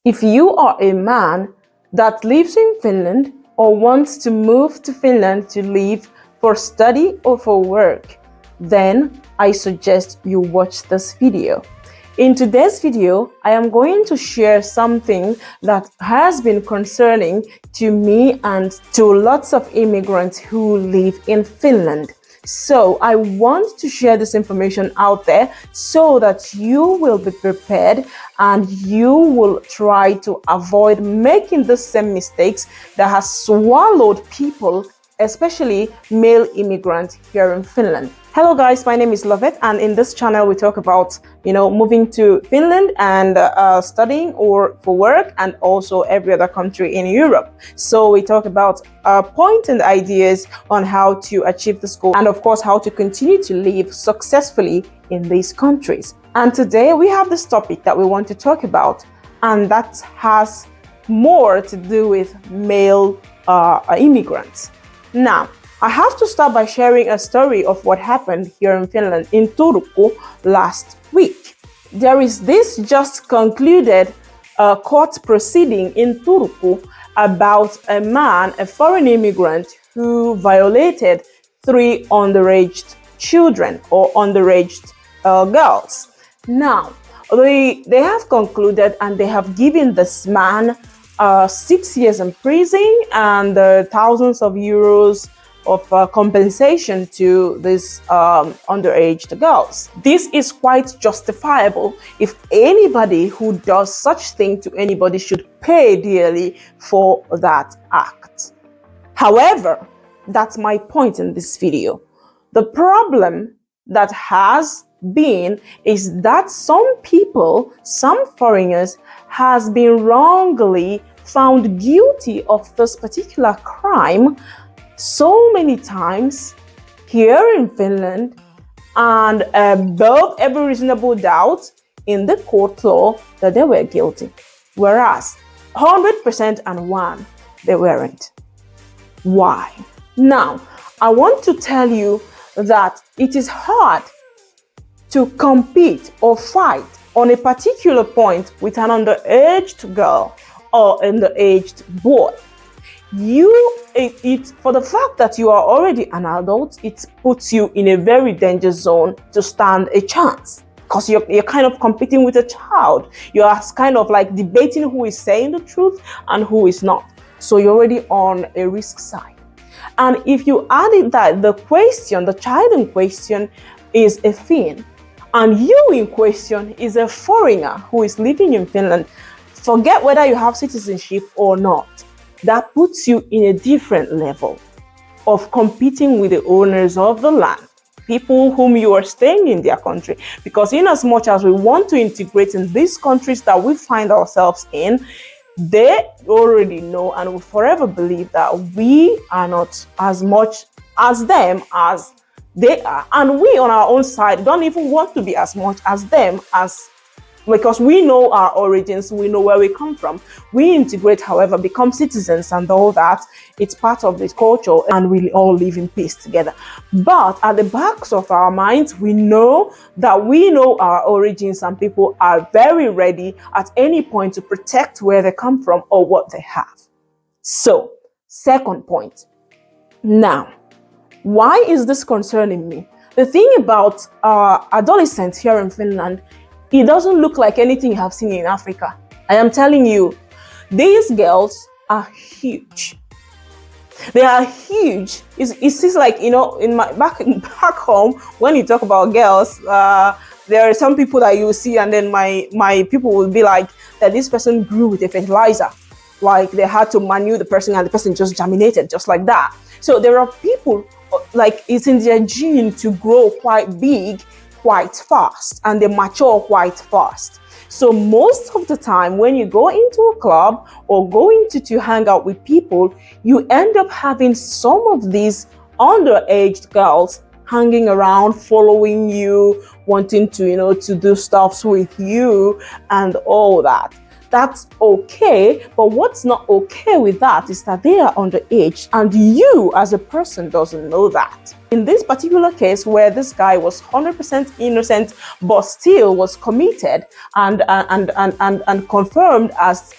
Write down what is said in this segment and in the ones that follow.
If you are a man that lives in Finland or wants to move to Finland to live for study or for work, then I suggest you watch this video. In today's video, I am going to share something that has been concerning to me and to lots of immigrants who live in Finland. So I want to share this information out there so that you will be prepared and you will try to avoid making the same mistakes that has swallowed people, especially male immigrants here in Finland. Hello guys, my name is Loveth, and in this channel we talk about, moving to Finland and studying or for work, and also every other country in Europe. So we talk about points and ideas on how to achieve this goal, and of course how to continue to live successfully in these countries. And today we have this topic that we want to talk about, and that has more to do with male immigrants. Now, I have to start by sharing a story of what happened here in Finland, in Turku, last week. There is this just concluded court proceeding in Turku about a man, a foreign immigrant, who violated 3 underage children or underage girls. Now, they have concluded and they have given this man 6 years in prison and thousands of euros of compensation to these underage girls. This is quite justifiable. If anybody who does such thing to anybody should pay dearly for that act. However, that's my point in this video. The problem that has been is that some people, some foreigners, has been wrongly found guilty of this particular crime so many times here in Finland, and above every reasonable doubt in the court law that they were guilty, whereas 100% and one, they weren't. Why? Now, I want to tell you that it is hard to compete or fight on a particular point with an underage girl or underage boy. For the fact that you are already an adult, it puts you in a very dangerous zone to stand a chance, because you're kind of competing with a child. You're kind of like debating who is saying the truth and who is not. So you're already on a risk side. And if you added that the child in question is a Finn, and you in question is a foreigner who is living in Finland, forget whether you have citizenship or not. That puts you in a different level of competing with the owners of the land, people whom you are staying in their country. Because in as much as we want to integrate in these countries that we find ourselves in, they already know and will forever believe that we are not as much as them as they are. And we on our own side don't even want to be as much as them, because we know our origins, we know where we come from. We integrate, however, become citizens and all that. It's part of this culture, and we all live in peace together. But at the backs of our minds, we know that we know our origins, and people are very ready at any point to protect where they come from or what they have. So, second point. Now, why is this concerning me? The thing about adolescents here in Finland, it doesn't look like anything you have seen in Africa. I am telling you, these girls are huge. They are huge. It's like, in my back home, when you talk about girls, there are some people that you see, and then my people will be like that this person grew with a fertilizer. Like they had to manure the person and the person just germinated just like that. So there are people, like it's in their gene to grow quite big, quite fast, and they mature quite fast. So most of the time when you go into a club or go into to hang out with people, you end up having some of these underage girls hanging around, following you, wanting to, to do stuff with you and all that. That's okay, but what's not okay with that is that they are underage and you as a person doesn't know that. In this particular case where this guy was 100% innocent but still was committed and confirmed as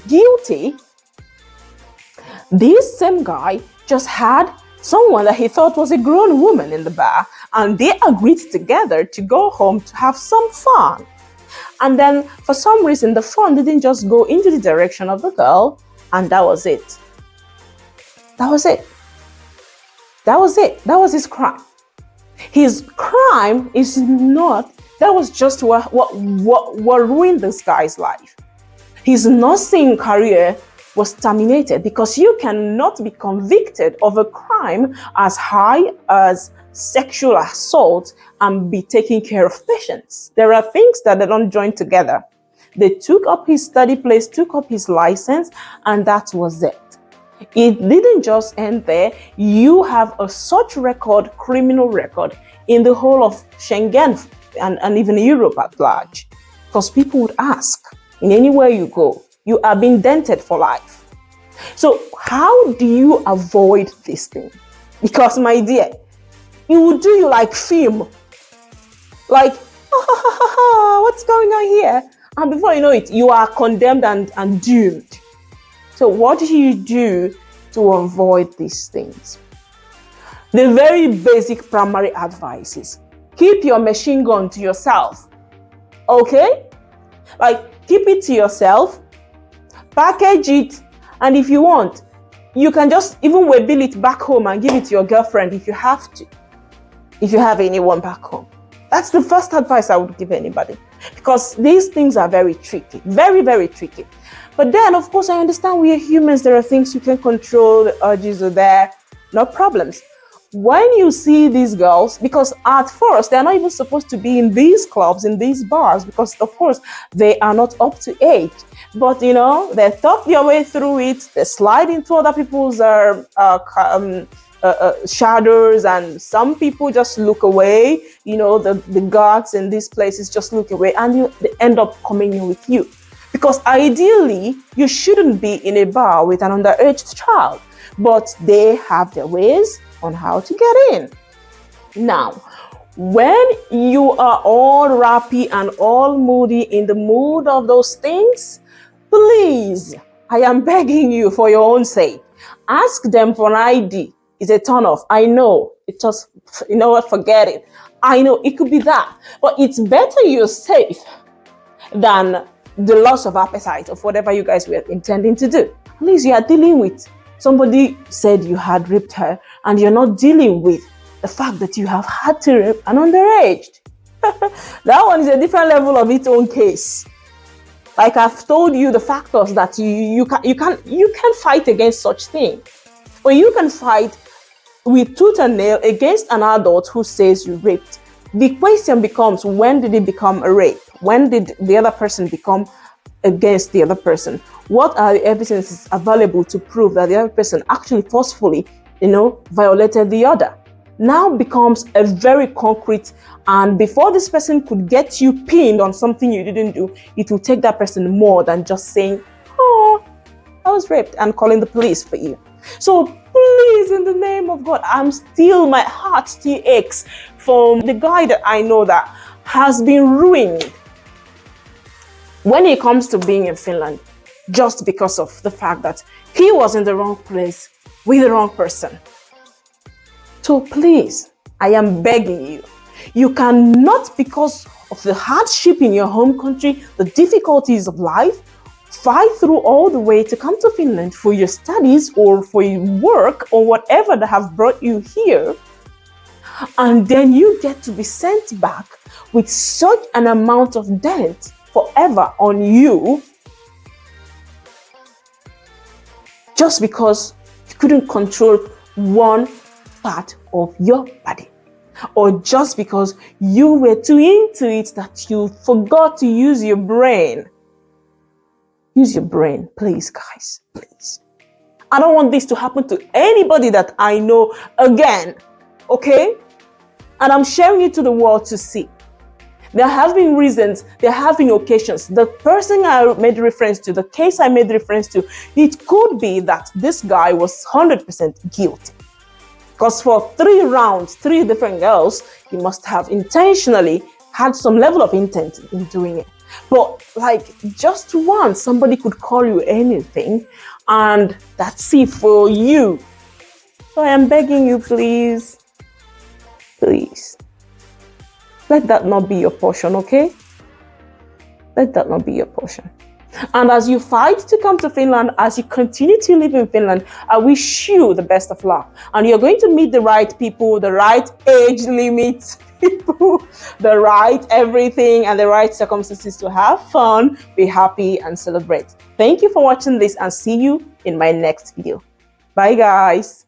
guilty, this same guy just had someone that he thought was a grown woman in the bar, and they agreed together to go home to have some fun. And then for some reason, the fun didn't just go into the direction of the girl, and that was it. That was it. That was it. That was his crime. His crime is not, that was just what ruined this guy's life. His nursing career was terminated because you cannot be convicted of a crime as high as sexual assault and be taking care of patients. There are things that they don't join together. They took up his study place, took up his license, and that was it. It didn't just end there. You have a such record, criminal record, in the whole of Schengen and even Europe at large. Because people would ask, in anywhere you go, you are being dented for life. So how do you avoid this thing? Because, my dear, it will do you like film. Like, what's going on here? And before you know it, you are condemned and doomed. So what do you do to avoid these things? The very basic primary advice is keep your machine gun to yourself. Okay? Like, keep it to yourself, package it, and if you want, you can just even waybill it back home and give it to your girlfriend if you have to. If you have anyone back home. That's the first advice I would give anybody. Because these things are very tricky. Very, very tricky. But then, of course, I understand we are humans. There are things you can control. The urges are there. No problems. When you see these girls, because at first, they're not even supposed to be in these clubs, in these bars, because, of course, they are not up to age. But, you know, they talk their way through it. They slide into other people's shadows, and some people just look away. You know, the guards in these places just look away, and they end up coming in with you. Because ideally, you shouldn't be in a bar with an underage child, but they have their ways on how to get in. Now, when you are all rappy and all moody, in the mood of those things, please, I am begging you for your own sake, ask them for an ID. It's a turn off. I know. It just, you know what, forget it. I know it could be that. But it's better you're safe than the loss of appetite of whatever you guys were intending to do. At least you are dealing with somebody said you had raped her, and you're not dealing with the fact that you have had to rape an underage. That one is a different level of its own case. Like I've told you, the factors that you can fight against such thing. But you can fight with tooth and nail against an adult who says you raped. The question becomes, when did it become a rape? When did the other person become against the other person? What are the evidences available to prove that the other person actually forcefully, violated the other? Now becomes a very concrete, and before this person could get you pinned on something you didn't do, it will take that person more than just saying, oh, I was raped, and calling the police for you. So please, in the name of God, my heart still aches for the guy that I know that has been ruined when it comes to being in Finland, just because of the fact that he was in the wrong place with the wrong person. So please, I am begging you, you cannot, because of the hardship in your home country, the difficulties of life, fight through all the way to come to Finland for your studies or for your work or whatever that have brought you here, and then you get to be sent back with such an amount of debt forever on you, just because you couldn't control one part of your body, or just because you were too into it that you forgot to use your brain. Use your brain, please, guys, please. I don't want this to happen to anybody that I know again, okay? And I'm sharing it to the world to see There have been reasons, there have been occasions. The person I made reference to, the case I made reference to, it could be that this guy was 100% guilty. Because for 3 rounds, 3 different girls, he must have intentionally had some level of intent in doing it. But like just once, somebody could call you anything, and that's it for you. So I am begging you, please, let that not be your portion, okay? Let that not be your portion. And as you fight to come to Finland, as you continue to live in Finland, I wish you the best of luck. And you're going to meet the right people, the right age limit people, the right everything, and the right circumstances to have fun, be happy, and celebrate. Thank you for watching this, and see you in my next video. Bye, guys.